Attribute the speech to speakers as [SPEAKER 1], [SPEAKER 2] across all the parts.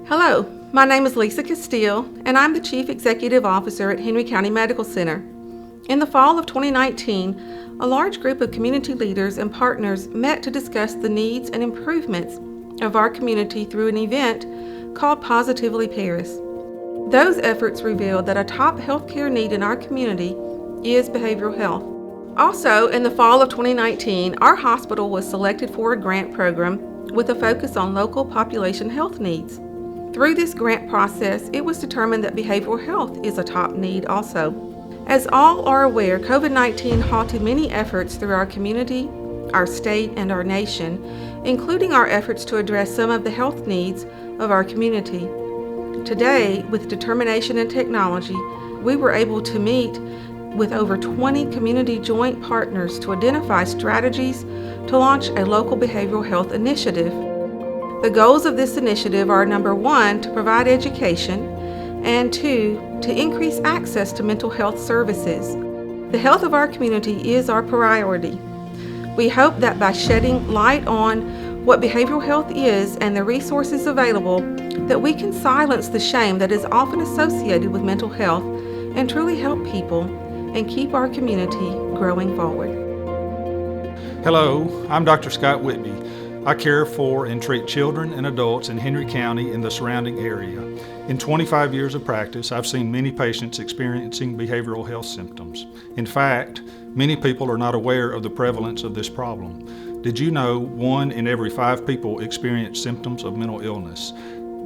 [SPEAKER 1] Hello, my name is Lisa Castile, and I'm the Chief Executive Officer at Henry County Medical Center. In the fall of 2019, a large group of community leaders and partners met to discuss the needs and improvements of our community through an event called Positively Paris. Those efforts revealed that a top healthcare need in our community is behavioral health. Also, in the fall of 2019, our hospital was selected for a grant program with a focus on local population health needs. Through this grant process, it was determined that behavioral health is a top need also. As all are aware, COVID-19 halted many efforts through our community, our state, and our nation, including our efforts to address some of the health needs of our community. Today, with determination and technology, we were able to meet with over 20 community joint partners to identify strategies to launch a local behavioral health initiative. The goals of this initiative are, number one, to provide education, and two, to increase access to mental health services. The health of our community is our priority. We hope that by shedding light on what behavioral health is and the resources available, that we can silence the shame that is often associated with mental health and truly help people and keep our community growing forward.
[SPEAKER 2] Hello, I'm Dr. Scott Whitby. I care for and treat children and adults in Henry County and the surrounding area. In 25 years of practice, I've seen many patients experiencing behavioral health symptoms. In fact, many people are not aware of the prevalence of this problem. Did you know 1 in every 5 people experience symptoms of mental illness?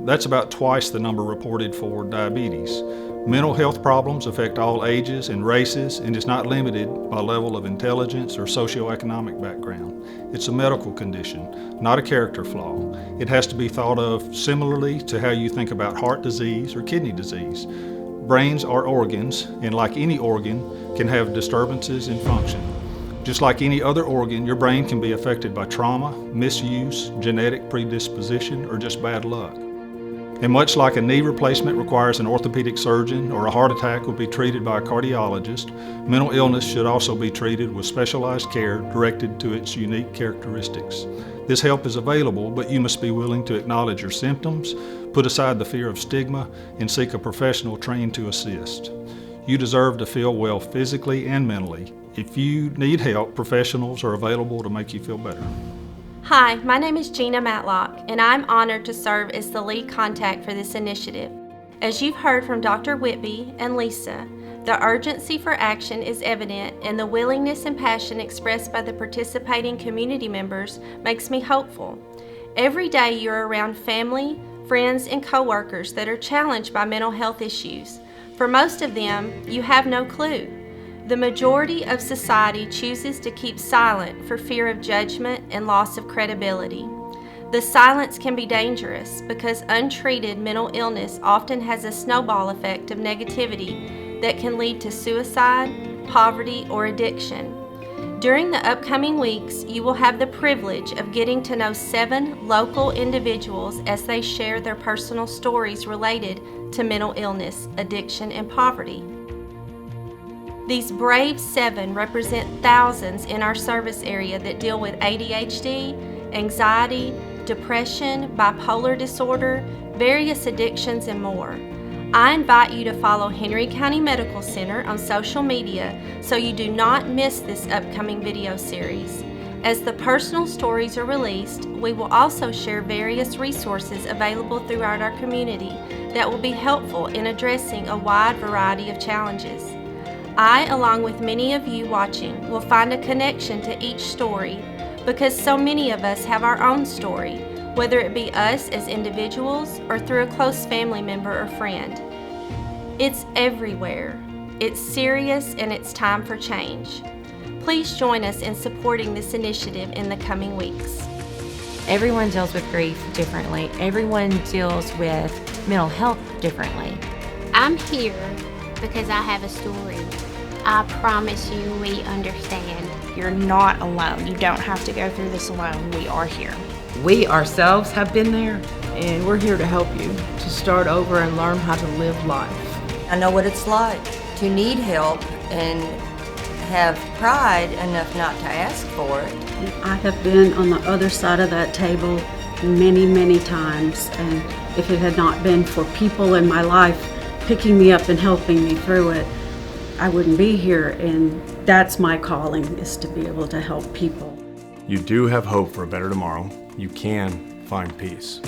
[SPEAKER 2] That's about twice the number reported for diabetes. Mental health problems affect all ages and races and is not limited by level of intelligence or socioeconomic background. It's a medical condition, not a character flaw. It has to be thought of similarly to how you think about heart disease or kidney disease. Brains are organs, and like any organ, can have disturbances in function. Just like any other organ, your brain can be affected by trauma, misuse, genetic predisposition, or just bad luck. And much like a knee replacement requires an orthopedic surgeon or a heart attack will be treated by a cardiologist, mental illness should also be treated with specialized care directed to its unique characteristics. This help is available, but you must be willing to acknowledge your symptoms, put aside the fear of stigma, and seek a professional trained to assist. You deserve to feel well physically and mentally. If you need help, professionals are available to make you feel better.
[SPEAKER 3] Hi, my name is Gina Matlock, and I'm honored to serve as the lead contact for this initiative. As you've heard from Dr. Whitby and Lisa, the urgency for action is evident, and the willingness and passion expressed by the participating community members makes me hopeful. Every day you're around family, friends, and coworkers that are challenged by mental health issues. For most of them, you have no clue. The majority of society chooses to keep silent for fear of judgment and loss of credibility. The silence can be dangerous because untreated mental illness often has a snowball effect of negativity that can lead to suicide, poverty, or addiction. During the upcoming weeks, you will have the privilege of getting to know 7 local individuals as they share their personal stories related to mental illness, addiction, and poverty. These brave 7 represent thousands in our service area that deal with ADHD, anxiety, depression, bipolar disorder, various addictions, and more. I invite you to follow Henry County Medical Center on social media so you do not miss this upcoming video series. As the personal stories are released, we will also share various resources available throughout our community that will be helpful in addressing a wide variety of challenges. I, along with many of you watching, will find a connection to each story because so many of us have our own story, whether it be us as individuals or through a close family member or friend. It's everywhere. It's serious and it's time for change. Please join us in supporting this initiative in the coming weeks.
[SPEAKER 4] Everyone deals with grief differently. Everyone deals with mental health differently.
[SPEAKER 5] I'm here because I have a story. I promise you we understand.
[SPEAKER 6] You're not alone. You don't have to go through this alone. We are here.
[SPEAKER 7] We ourselves have been there, and we're here to help you to start over and learn how to live life.
[SPEAKER 8] I know what it's like to need help and have pride enough not to ask for it.
[SPEAKER 9] I have been on the other side of that table many, many times, and if it had not been for people in my life picking me up and helping me through it, I wouldn't be here, and that's my calling, is to be able to help people.
[SPEAKER 10] You do have hope for a better tomorrow. You can find peace.